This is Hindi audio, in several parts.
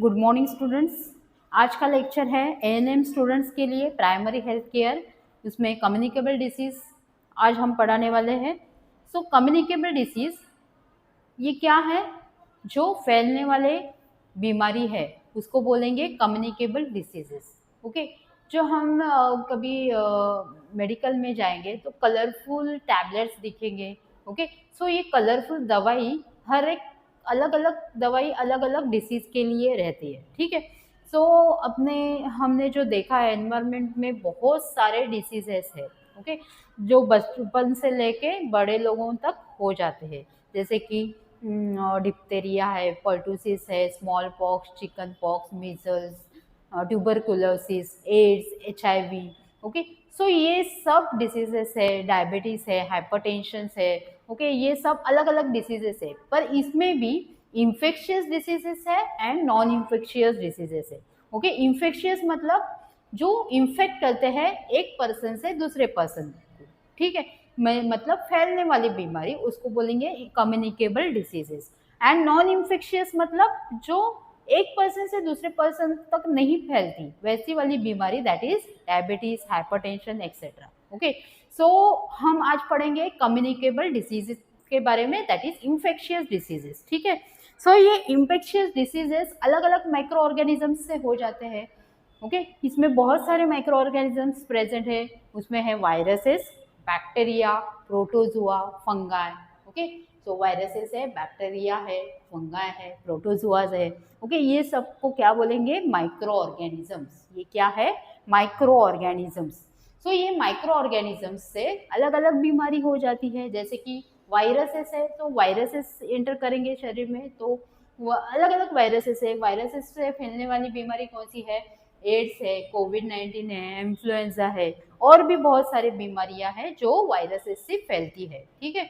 Good morning students. आज का लेक्चर है एएनएम स्टूडेंट्स के लिए प्राइमरी हेल्थ केयर, उसमें कम्युनिकेबल डिसीज़ आज हम पढ़ाने वाले हैं। सो कम्युनिकेबल डिसीज़ ये क्या है? जो फैलने वाले बीमारी है उसको बोलेंगे कम्युनिकेबल डिसीजेस। ओके, जो हम कभी मेडिकल में जाएंगे तो कलरफुल टैबलेट्स दिखेंगे। ओके, सो ये कलरफुल दवाई हर एक अलग अलग दवाई अलग अलग डिसीज़ के लिए रहती है। ठीक है, सो हमने जो देखा है एनवायरनमेंट में बहुत सारे डिसीजेस है। ओके, जो बचपन से लेके बड़े लोगों तक हो जाते हैं, जैसे कि डिप्थेरिया है, पर्टूसिस है, small pox, chicken pox, measles, tuberculosis, AIDS, HIV। Okay, so ये सब डिसीजेस है, डायबिटीज़ है, हाइपरटेंशन है। ओके, ये सब अलग अलग डिसीजेस है, पर इसमें भी इन्फेक्शियस डिसीजेस है एंड नॉन इन्फेक्शियस डिसीजेस है। ओके, इन्फेक्शियस मतलब जो इन्फेक्ट करते हैं एक पर्सन से दूसरे पर्सन को। ठीक है, मतलब फैलने वाली बीमारी, उसको बोलेंगे communicable diseases. And non infectious मतलब जो एक पर्सन से दूसरे पर्सन तक नहीं फैलती, वैसी वाली बीमारी, that is diabetes, hypertension etcetera. Okay, so हम आज पढ़ेंगे कम्युनिकेबल डिसीजेस के बारे में, दैट इज इन्फेक्शियस डिसीजेस। ठीक है, सो ये इन्फेक्शियस डिसीजेस अलग अलग माइक्रो ऑर्गेनिजम्स से हो जाते हैं। ओके, इसमें बहुत सारे माइक्रो ऑर्गेनिजम्स प्रेजेंट है। उसमें है viruses, bacteria, protozoa, fungi. Okay, सो वायरसेस है, बैक्टीरिया है, फंगाई है, प्रोटोजुआज है। ओके, ये सबको क्या बोलेंगे? Micro organisms. ये क्या है? Micro organisms. सो ये माइक्रो ऑर्गेनिजम्स से अलग अलग बीमारी हो जाती है। जैसे कि वायरसेस है, तो वायरसेस एंटर करेंगे शरीर में, तो अलग अलग वायरसेस है। वायरसेस से फैलने वाली बीमारी कौन सी है? एड्स है, कोविड-19 है, इन्फ्लुएंजा है, और भी बहुत सारी बीमारियां हैं जो वायरसेस से फैलती है। ठीक है,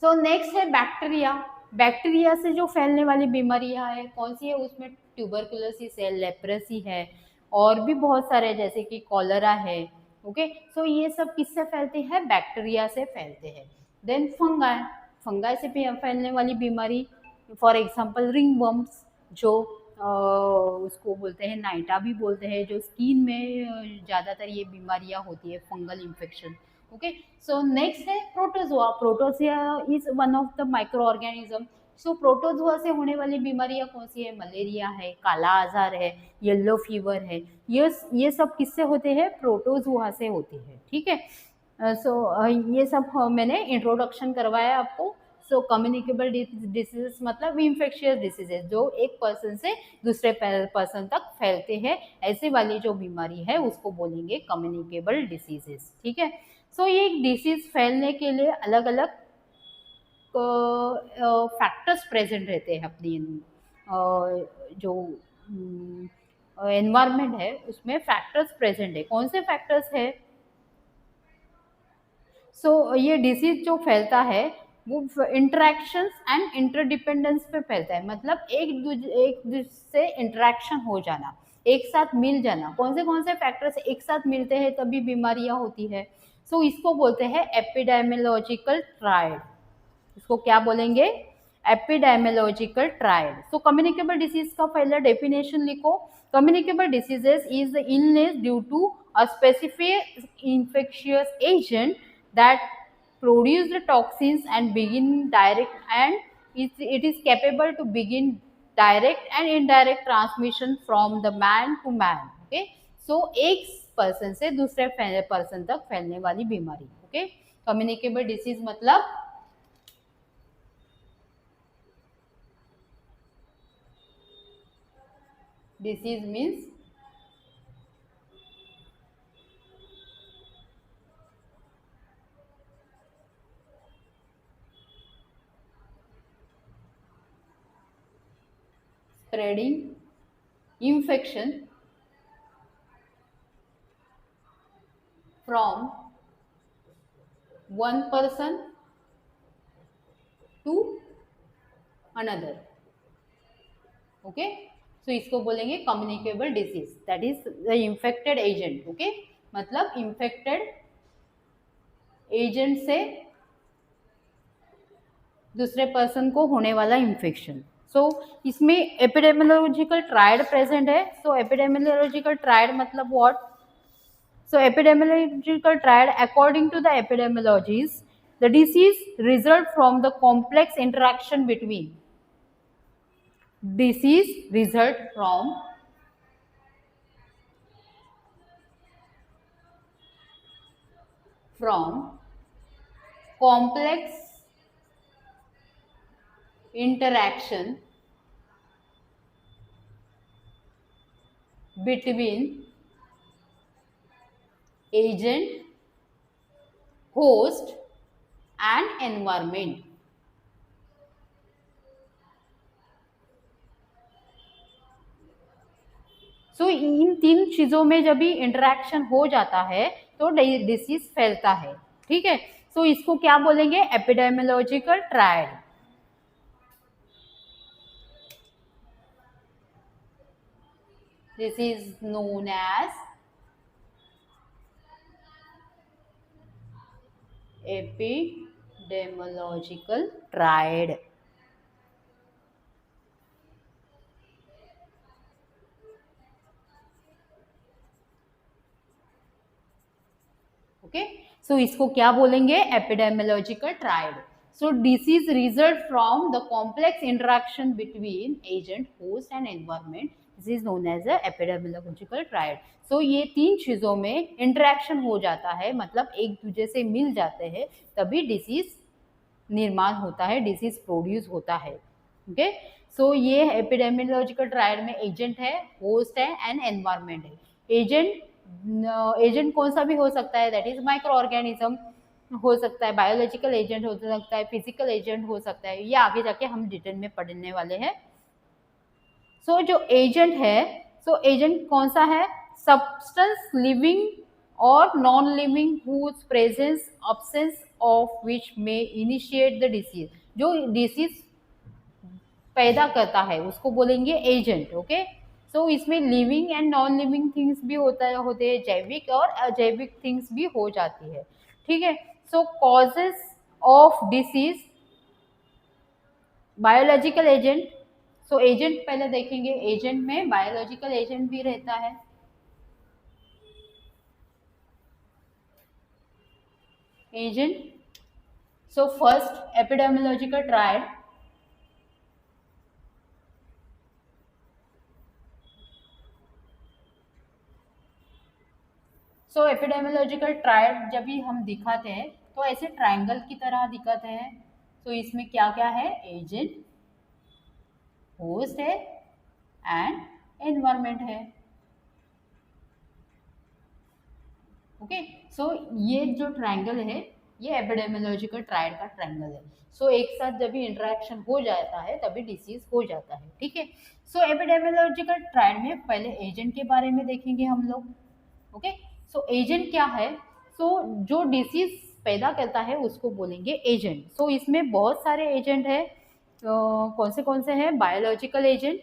सो नेक्स्ट है बैक्टीरिया। बैक्टीरिया से जो फैलने वाली बीमारियां है कौन सी है? उसमें ट्यूबरकुलोसिस है, लेप्रेसी है, और भी बहुत सारे, जैसे कि कॉलरा है। ओके, सो ये सब किससे फैलते हैं? बैक्टीरिया से फैलते हैं। देन फंगाई, फंगाई से भी फैलने वाली बीमारी, फॉर एग्जांपल रिंगवर्म्स, जो उसको बोलते हैं नाइटा भी बोलते हैं, जो स्किन में ज़्यादातर ये बीमारियां होती है, fungal infection. Okay, so next है protozoa. Protozoa is one of the micro organism. So protozoa से होने वाली बीमारियां कौन सी है? मलेरिया है, काला आजार है, येलो फीवर है। ये सब किससे होते हैं? प्रोटोजोआ से होते हैं। ठीक है, ये सब मैंने इंट्रोडक्शन करवाया आपको। सो कम्युनिकेबल डिसीजेस मतलब इन्फेक्शियस डिसीजेस जो एक पर्सन से दूसरे पर्सन तक फैलते हैं, ऐसी वाली जो बीमारी है उसको बोलेंगे कम्युनिकेबल डिसीजेस। ठीक है, सो ये डिसीज फैलने के लिए अलग अलग फैक्टर्स प्रेजेंट रहते हैं अपनी जो एनवायरनमेंट है उसमें फैक्टर्स प्रेजेंट है। कौन से फैक्टर्स है? सो ये डिसीज जो फैलता है वो इंटरेक्शंस एंड इंटरडिपेंडेंस पे फैलता है, मतलब एक दूसरे से इंटरेक्शन हो जाना, एक साथ मिल जाना। कौन से फैक्टर्स एक साथ मिलते हैं तभी बीमारियां होती है? सो इसको बोलते हैं एपिडेमियोलॉजिकल ट्रायड। इसको क्या बोलेंगे? Epidemiological triad. So communicable disease का पहला डेफिनेशन लिखो। Communicable diseases is the illness due to a specific infectious agent that produce the toxins and begin direct and it is capable to begin direct and indirect transmission from the man to man. Okay, so एक पर्सन से दूसरे पर्सन तक फैलने वाली बीमारी। ओके, कम्युनिकेबल डिसीज मतलब disease means spreading infection from one person to another. Okay, so इसको बोलेंगे communicable disease, that is the infected agent. Okay, मतलब इन्फेक्टेड एजेंट से दूसरे पर्सन को होने वाला इन्फेक्शन। सो इसमें एपिडेमियोलॉजिकल ट्रायड प्रेजेंट है. सो एपिडेमियोलॉजिकल ट्रायड मतलब what? So epidemiological triad, according to the epidemiologists, the disease result from the complex interaction between disease result from complex interaction between agent, host and environment. सो इन तीन चीजों में जब भी इंटरेक्शन हो जाता है तो डिसीज फैलता है. ठीक है. सो इसको क्या बोलेंगे? Epidemiological triad. This is known as epidemiological triad. Okay. So इसको क्या बोलेंगे? Epidemiological triad. So disease result from the complex interaction between agent, host and environment. This is known as a epidemiological triad. So ये तीन चीजों में इंटरेक्शन हो जाता है, मतलब एक दूसरे से मिल जाते हैं, तभी डिसीज निर्माण होता है, डिसीज प्रोड्यूस होता है. ओके. सो ये एपिडेमियोलॉजिकल ट्रायड में एजेंट है, होस्ट है एंड एनवायरमेंट है. एजेंट कौन सा भी हो सकता है, दैट इज माइक्रो ऑर्गेनिज्म हो सकता है, बायोलॉजिकल एजेंट हो सकता है, फिजिकल एजेंट हो सकता है. ये आगे जाके हम डिटेल में पढ़ने वाले हैं. सो जो एजेंट है, सो एजेंट कौन सा है? सब्सटेंस लिविंग और non living whose presence absence of which may initiate the disease. जो डिसीज पैदा करता है उसको बोलेंगे एजेंट. ओके. सो इसमें living and non living things भी होते हैं, जैविक और अजैविक थिंग्स भी हो जाती है. ठीक है. So causes of disease, biological agent. So agent पहले देखेंगे. एजेंट में बायोलॉजिकल एजेंट भी रहता है. Agent. So first epidemiological triad. So epidemiological triad जब भी हम दिखाते हैं तो ऐसे ट्रायंगल की तरह दिखाते हैं. तो इसमें क्या क्या है? एजेंट, होस्ट है एंड एनवायरमेंट है. ओके. सो ये जो ट्रायंगल है ये एपिडेमियोलॉजिकल ट्रायड का ट्रायंगल है. सो एक साथ जब भी इंटरेक्शन हो जाता है तभी डिसीज हो जाता है. ठीक है. सो एपिडेमियोलॉजिकल ट्रायड में पहले एजेंट के बारे में देखेंगे हम लोग. ओके. सो एजेंट क्या है? सो जो डिसीज पैदा करता है उसको बोलेंगे एजेंट. सो इसमें बहुत सारे एजेंट है. कौन से हैं? Biological agent,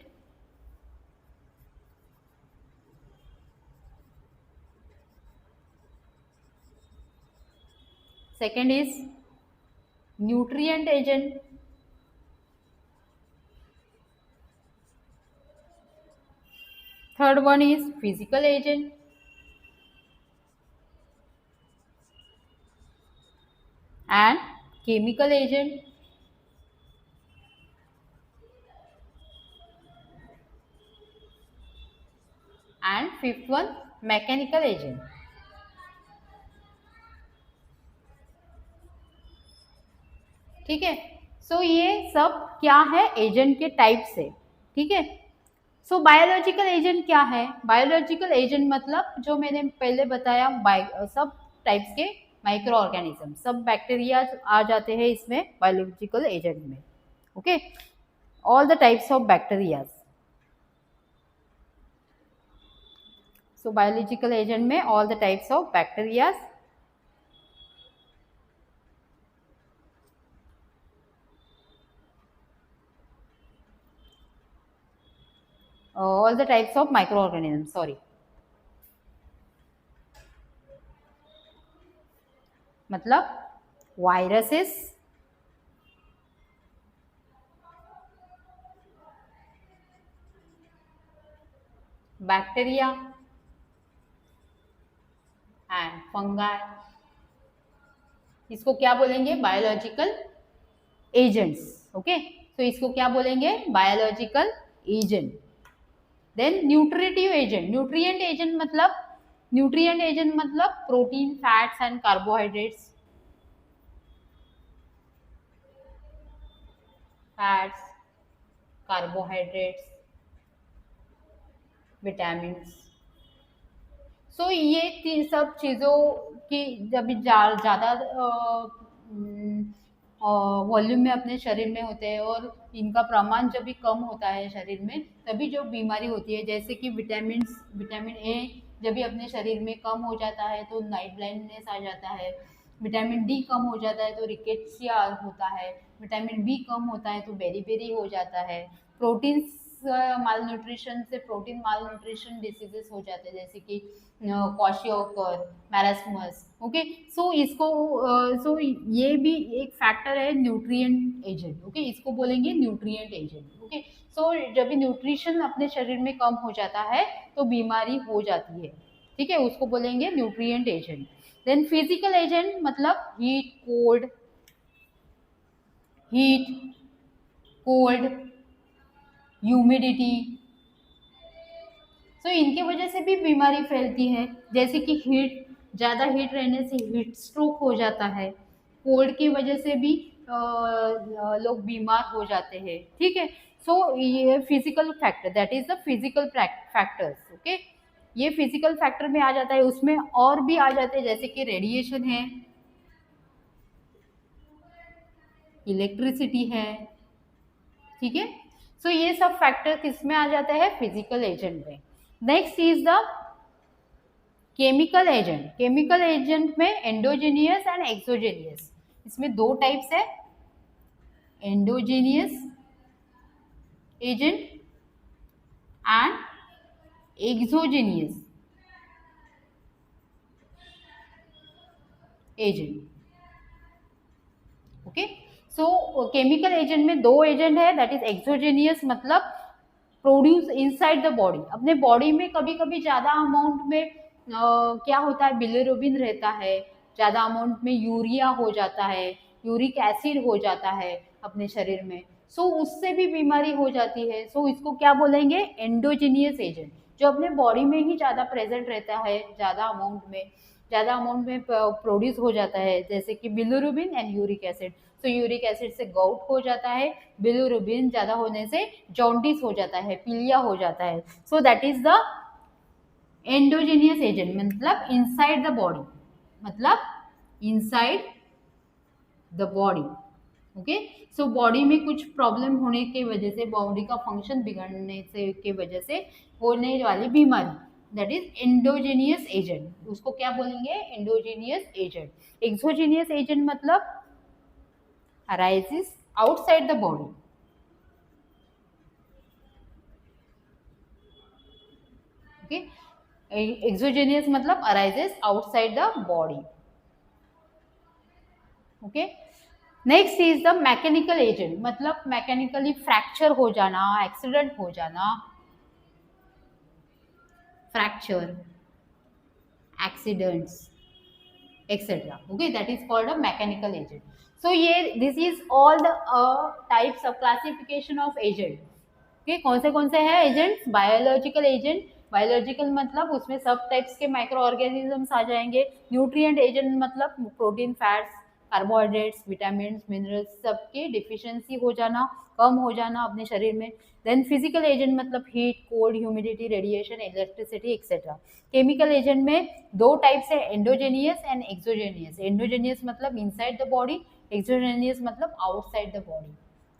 second is nutrient agent, third one is physical agent, and chemical agent, and fifth one mechanical agent. ठीक है. सो ये सब क्या है? एजेंट के टाइप से. ठीक है. सो बायोलॉजिकल एजेंट क्या है? बायोलॉजिकल एजेंट मतलब जो मैंने पहले बताया, सब टाइप्स के माइक्रो ऑर्गेनिज्म, सब बैक्टीरिया आ जाते हैं इसमें बायोलॉजिकल एजेंट में. Okay. All the types of bacterias. So biological agent में all the types of bacterias. all the types of microorganisms, sorry, मतलब वायरसेस, बैक्टीरिया एंड फंगाई। इसको क्या बोलेंगे? Biological agents. ओके, तो इसको क्या बोलेंगे? Biological agent. Then nutritive agent, nutrient agent मतलब protein, fats and carbohydrates, fats, carbohydrates, vitamins. So ये सब चीज़ों की जब ज़्यादा वॉल्यूम में अपने शरीर में होते हैं और इनका प्रमाण जब भी कम होता है शरीर में, तभी जो बीमारी होती है, जैसे कि विटामिन ए जब भी अपने शरीर में कम हो जाता है तो नाइट ब्लाइंडनेस आ जाता है, विटामिन डी कम हो जाता है तो रिकेट्सिया होता है, विटामिन बी कम होता है तो बेरी हो जाता है, प्रोटीन माल न्यूट्रिशन से प्रोटीन माल न्यूट्रिशन डिसीजेस हो जाते हैं, जैसे कि क्वाशियोकर, मैरास्मस। ओके, सो इसको सो ये भी एक फैक्टर है न्यूट्रिएंट एजेंट। ओके, इसको बोलेंगे न्यूट्रिएंट एजेंट। ओके, सो जब भी न्यूट्रिशन अपने शरीर में कम हो जाता है तो बीमारी हो जाती है। ठीक है, उसको बोलेंगे nutrient agent. Then physical agent मतलब हीट, कोल्ड, ह्यूमिडिटी। सो इनके वजह से भी बीमारी फैलती है, जैसे कि ज़्यादा हीट रहने से हीट स्ट्रोक हो जाता है, कोल्ड की वजह से भी लोग बीमार हो जाते हैं। ठीक है, सो ये physical factor, that is the physical factors. Okay, ये फिजिकल फैक्टर में आ जाता है। उसमें और भी आ जाते हैं, जैसे कि रेडिएशन है, इलेक्ट्रिसिटी है। ठीक है, सो ये सब फैक्टर किस में आ जाता है? फिजिकल एजेंट में। Next is the chemical agent. Chemical agent में एंडोजेनियस एंड एक्सोजेनियस, इसमें दो टाइप्स है, endogenous agent and exogenous agent. Okay, so chemical agent में दो एजेंट है, दैट इज एक्सोजेनियस मतलब प्रोड्यूस इनसाइड द बॉडी। अपने बॉडी में कभी कभी ज़्यादा अमाउंट में क्या होता है? बिलिरुबिन रहता है, ज़्यादा अमाउंट में यूरिया हो जाता है, यूरिक एसिड हो जाता है अपने शरीर में, सो उससे भी बीमारी हो जाती है। सो इसको क्या बोलेंगे? एंडोजेनियस एजेंट, जो अपने बॉडी में ही ज़्यादा प्रेजेंट रहता है, ज़्यादा अमाउंट में प्रोड्यूस हो जाता है, जैसे कि बिलिरुबिन एंड यूरिक एसिड। तो यूरिक एसिड से गाउट हो जाता है, बिलिरुबिन ज़्यादा होने से जॉन्डिस हो जाता है, पीलिया हो जाता है। So that is the endogenous agent, मतलब inside the body, the body. Okay, so body में कुछ प्रॉब्लम होने की वजह से, बॉडी का फंक्शन बिगड़ने से की वजह से होने वाली बीमारी, दैट इज एंडोजेनियस एजेंट। उसको क्या बोलेंगे? Endogenous agent. एक्सोजेनियस एजेंट मतलब arises outside the body। Okay, exogenous मतलब arises outside the body। Okay, next is the mechanical agent, मतलब मैकेनिकली फ्रैक्चर हो जाना, एक्सीडेंट हो जाना, fracture, accidents etcetera. Okay, that is called a mechanical agent. So ये this is all the types of classification of agent. Okay, कौन से हैं एजेंट्स? बायोलॉजिकल एजेंट, बायोलॉजिकल मतलब उसमें सब टाइप्स के माइक्रो ऑर्गेनिजम्स आ जाएंगे। न्यूट्रिएंट एजेंट मतलब protein, fats, carbohydrates, vitamin, minerals सबकी डिफिशियंसी हो जाना, कम हो जाना अपने शरीर में। देन फिजिकल एजेंट मतलब heat, cold, humidity, radiation, electricity etcetera. Chemical agent में दो टाइप्स है, एंडोजेनियस एंड एक्सोजेनियस। एंडोजेनियस मतलब इनसाइड द बॉडी, एक्सोजेनियस मतलब आउटसाइड द बॉडी।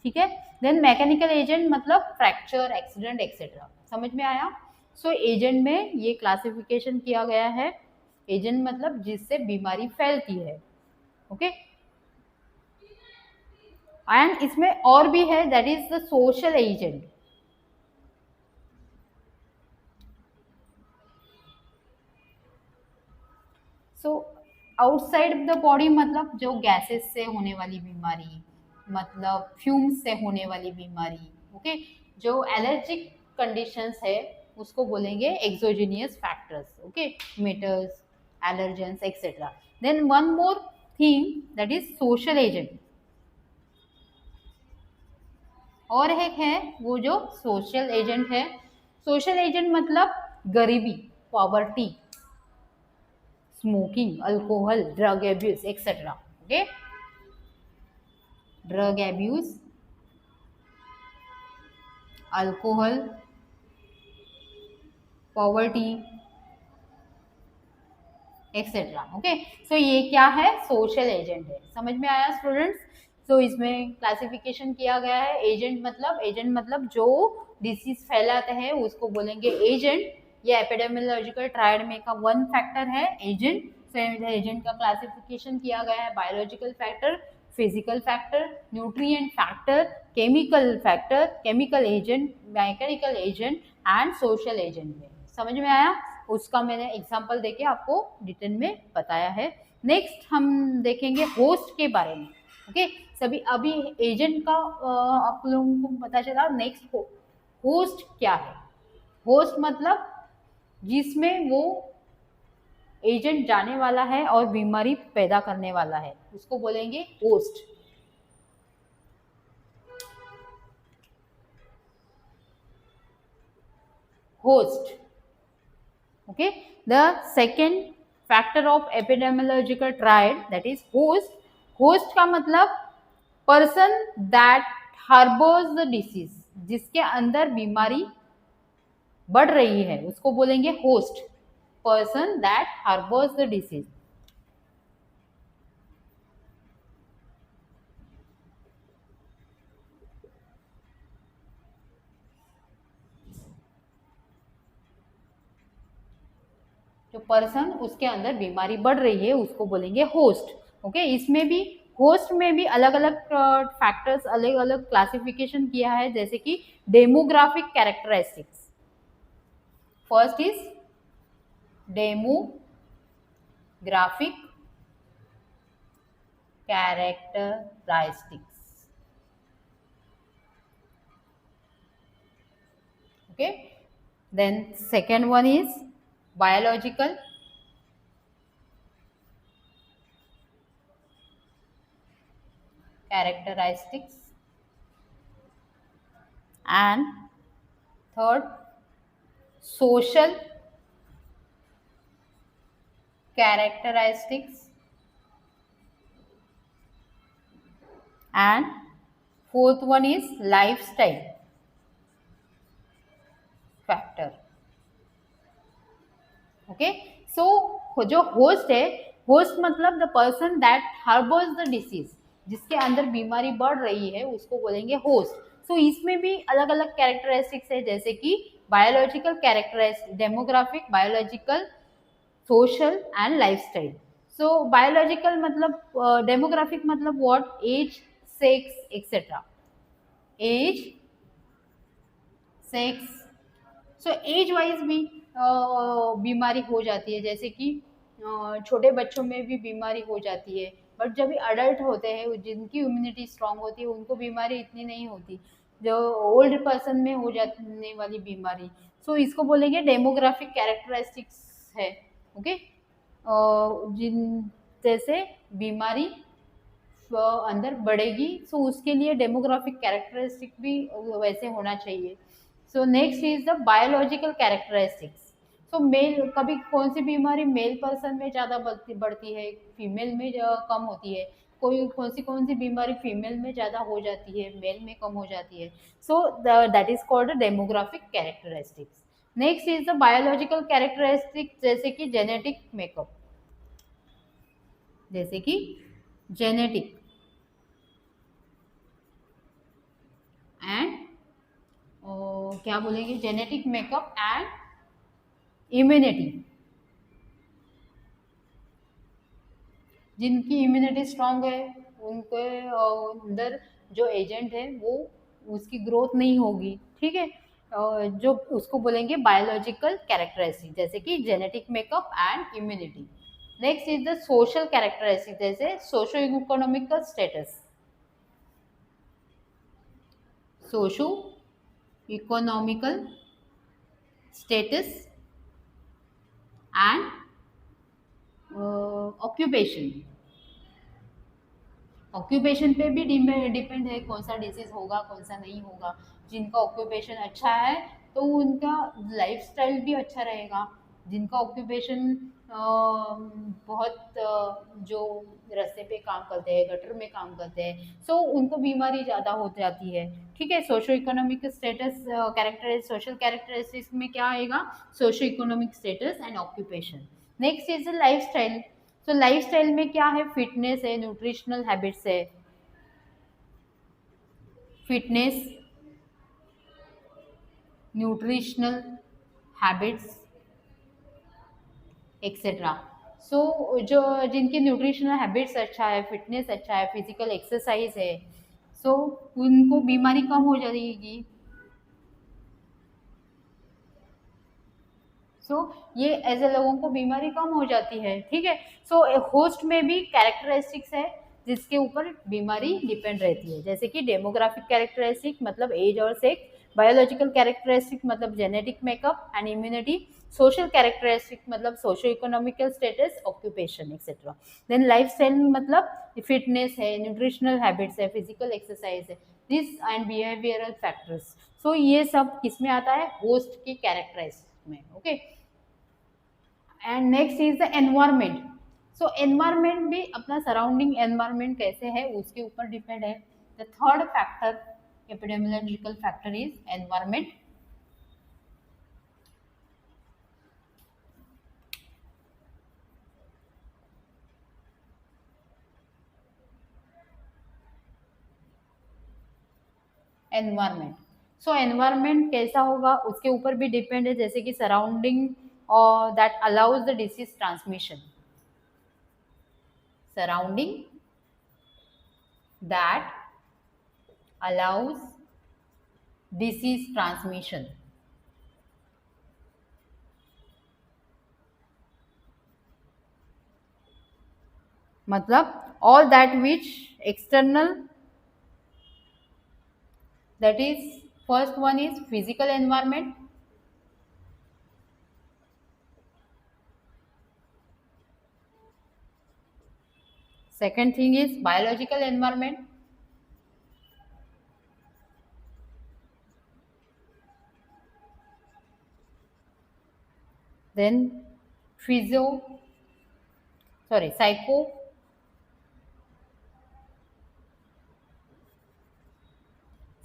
ठीक है, देन मैकेनिकल एजेंट मतलब फ्रैक्चर, एक्सीडेंट एक्सेट्रा। समझ में आया? सो एजेंट में ये क्लासिफिकेशन किया गया है। एजेंट मतलब जिससे बीमारी फैलती है। ओके, एंड इसमें और भी है, that is the social agent. So outside the body मतलब जो गैसेस से होने वाली बीमारी, मतलब फ्यूम्स से होने वाली बीमारी। ओके, जो एलर्जिक कंडीशंस है उसको बोलेंगे exogenous factors. Okay, matters, allergens etcetera. Then one more thing that is social agent. और एक है वो जो सोशल एजेंट है. सोशल एजेंट मतलब गरीबी, poverty, smoking, alcohol, drug abuse etcetera. Okay, drug abuse, alcohol, poverty etcetera. Okay, so ये क्या है? सोशल एजेंट है. समझ में आया स्टूडेंट्स? सो इसमें क्लासिफिकेशन किया गया है. एजेंट मतलब जो डिसीज फैलाते हैं उसको बोलेंगे एजेंट. ये एपिडेमियोलॉजिकल ट्रायड में का वन फैक्टर है एजेंट. सो एजेंट का क्लासिफिकेशन किया गया है biological factor, physical factor, nutrient factor, chemical agent, mechanical agent and social agent में. समझ में आया? उसका मैंने एग्जांपल देके आपको डिटेल में बताया है. नेक्स्ट हम देखेंगे होस्ट के बारे में. ओके, सभी अभी एजेंट का आप लोगों को पता चला. नेक्स्ट होस्ट क्या है? होस्ट मतलब जिसमें वो एजेंट जाने वाला है और बीमारी पैदा करने वाला है, उसको बोलेंगे host. Host. Okay, the second factor of epidemiological triad, that is host. Host का मतलब person that harbours the disease, जिसके अंदर बीमारी बढ़ रही है उसको बोलेंगे host. Person that harbours the disease. जो पर्सन उसके अंदर बीमारी बढ़ रही है उसको बोलेंगे होस्ट. ओके, इसमें भी होस्ट में भी अलग अलग फैक्टर्स, अलग अलग क्लासिफिकेशन किया है. जैसे कि demographic characteristics. First is demographic characteristics. Okay, then second one is biological characteristics, and third social characteristics, and fourth one is lifestyle factor. Okay, so जो होस्ट है, होस्ट मतलब the person that harbours the disease, जिसके अंदर बीमारी बढ़ रही है उसको बोलेंगे होस्ट. सो इसमें भी अलग अलग कैरेक्टरिस्टिक्स है. जैसे कि biological characteristic, demographic, biological, social and lifestyle. So biological मतलब, डेमोग्राफिक मतलब what? Age, sex etcetera. Age, sex. So age wise भी बीमारी हो जाती है. जैसे कि छोटे बच्चों में भी बीमारी हो जाती है, बट जब भी अडल्ट होते हैं जिनकी इम्यूनिटी स्ट्रांग होती है उनको बीमारी इतनी नहीं होती, जो ओल्ड पर्सन में हो जाने वाली बीमारी. सो इसको बोलेंगे डेमोग्राफिक कैरेक्टरिस्टिक्स है. ओके, जिन जैसे बीमारी अंदर बढ़ेगी, सो उसके लिए डेमोग्राफिक कैरेक्टरिस्टिक भी वैसे होना चाहिए. So next is the biological characteristics. So male, कभी कौन सी बीमारी मेल पर्सन में ज़्यादा बढ़ती है, फीमेल में कम होती है. कौन सी बीमारी फीमेल में ज़्यादा हो जाती है, मेल में कम हो जाती है. So that is called demographic characteristics. Next is the biological characteristic, जैसे कि जेनेटिक मेकअप. जैसे कि जेनेटिक एंड क्या बोलेंगे, जेनेटिक मेकअप एंड इम्यूनिटी. जिनकी इम्यूनिटी स्ट्रांग है उनके अंदर जो एजेंट है वो उसकी ग्रोथ नहीं होगी. ठीक है, जो उसको बोलेंगे बायोलॉजिकल कैरेक्टरिस्टिक, जैसे कि genetic makeup and immunity. Next is the social characteristic, जैसे socio economical status. Socio economical status and occupation. Occupation पे भी डिपेंड है कौन सा डिसीज होगा कौन सा नहीं होगा। जिनका ऑक्यूपेशन अच्छा है तो उनका लाइफस्टाइल भी अच्छा रहेगा। जिनका ऑक्यूपेशन बहुत जो रास्ते पे काम करते हैं गटर में काम करते हैं सो उनको बीमारी ज़्यादा हो जाती है। ठीक है, socio economic status characteristics social characteristics में क्या आएगा, socio economic status and occupation. Next is life style. तो लाइफस्टाइल में क्या है, फिटनेस है, न्यूट्रिशनल हैबिट्स है, फिटनेस, न्यूट्रिशनल हैबिट्स एक्सेट्रा। सो जो जिनके न्यूट्रिशनल हैबिट्स अच्छा है, फिटनेस अच्छा है, फिजिकल एक्सरसाइज है, सो उनको बीमारी कम हो जाएगी। सो ये ऐसे लोगों को बीमारी कम हो जाती है। ठीक है, सो होस्ट में भी कैरेक्टरिस्टिक्स है जिसके ऊपर बीमारी डिपेंड रहती है, जैसे कि डेमोग्राफिक कैरेक्टरिस्टिक मतलब एज और सेक्स, बायोलॉजिकल कैरेक्टरिस्टिक मतलब genetic makeup and immunity, social characteristic मतलब socio economical status, occupation etcetera. Then lifestyle मतलब फिटनेस है, न्यूट्रिशनल हैबिट्स है, फिजिकल एक्सरसाइज है, this and behavioural factors. So ये सब किस में आता है, होस्ट की कैरेक्टरिस्टिक में। Okay, and next is the environment. So environment भी अपना सराउंडिंग एनवायरमेंट कैसे है उसके ऊपर डिपेंड है। The third factor epidemiological factor is environment. Environment, so environment कैसा होगा उसके ऊपर भी डिपेंड है, जैसे कि सराउंडिंग और that allows the disease transmission, surrounding that allows disease transmission. मतलब all that which external, that is first one is physical environment, second thing is biological environment, then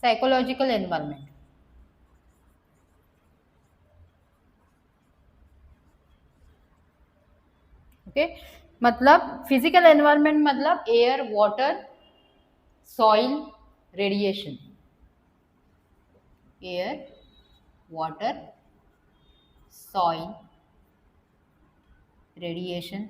psychological environment। Okay, मतलब फिजिकल एनवायरनमेंट मतलब air, water, soil, radiation, air, water, soil, radiation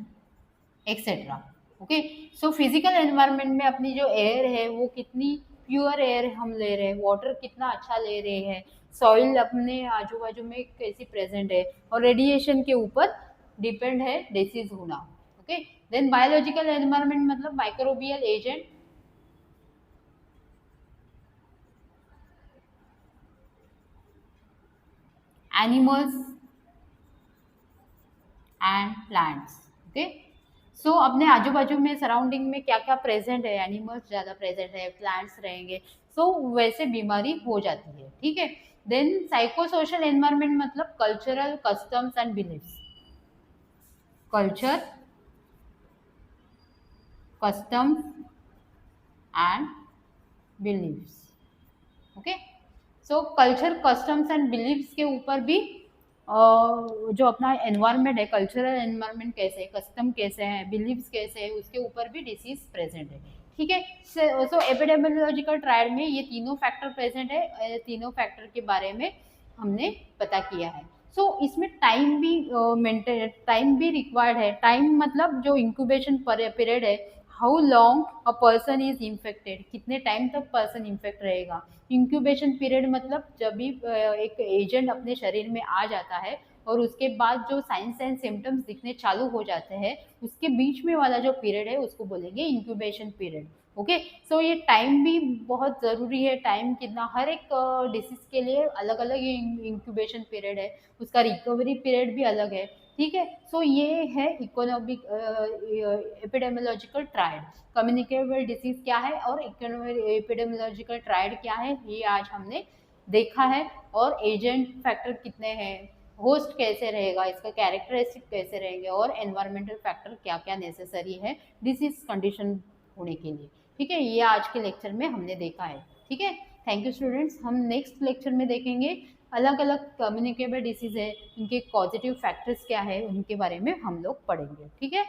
etcetera. Okay, so physical environment में अपनी जो एयर है वो कितनी प्योर एयर हम ले रहे हैं, वाटर कितना अच्छा ले रहे हैं, सॉइल अपने आजू बाजू में कैसी प्रेजेंट है, और रेडिएशन के ऊपर डिपेंड है डिसीज होना। ओके, देन बायोलॉजिकल एनवायरनमेंट मतलब microbial agent, animals and plants. Okay, so अपने आजू बाजू में सराउंडिंग में क्या क्या प्रेजेंट है, एनिमल्स ज़्यादा प्रेजेंट है, प्लांट्स रहेंगे, सो वैसे बीमारी हो जाती है। ठीक है, देन साइको सोशल एनवायरनमेंट मतलब cultural customs and beliefs, culture, customs and beliefs. Okay, so culture customs and beliefs के ऊपर भी जो अपना एनवायरनमेंट है, कल्चरल एनवायरनमेंट कैसे है, कस्टम कैसे है, बिलीव्स कैसे है, उसके ऊपर भी डिसीज प्रेजेंट है। ठीक है, सो एपिडेमियोलॉजिकल ट्रायल में ये तीनों फैक्टर प्रेजेंट है, तीनों फैक्टर के बारे में हमने पता किया है। सो इसमें टाइम भी रिक्वायर्ड है। टाइम मतलब जो इंक्यूबेशन पीरियड है, how long a person is infected, कितने टाइम तक पर्सन इन्फेक्ट रहेगा। इंक्यूबेशन पीरियड मतलब जब भी एक एजेंट अपने शरीर में आ जाता है और उसके बाद जो साइंस एंड सिम्टम्स दिखने चालू हो जाते हैं, उसके बीच में वाला जो पीरियड है उसको बोलेंगे इंक्यूबेशन पीरियड। ओके। सो ये टाइम भी बहुत ज़रूरी है, टाइम कितना, हर एक डिसीज़ के लिए अलग अलग इंक्यूबेशन पीरियड है, उसका रिकवरी पीरियड भी अलग है, ठीक है। सो ये है economic epidemiological triad, communicable disease क्या है और एपिडेमियोलॉजिकल ट्रायड क्या है, ये आज हमने देखा है। और एजेंट फैक्टर कितने हैं, होस्ट कैसे रहेगा, इसका कैरेक्टरिस्टिक कैसे रहेंगे, और एनवायरमेंटल फैक्टर क्या क्या नेसेसरी है डिसीज कंडीशन होने के लिए, ठीक है। ये आज के लेक्चर में हमने देखा है, ठीक है। Thank you students. हम नेक्स्ट लेक्चर में देखेंगे अलग अलग कम्युनिकेबल डिसीज है, इनके पॉजिटिव फैक्टर्स क्या है, उनके बारे में हम लोग पढ़ेंगे, ठीक है।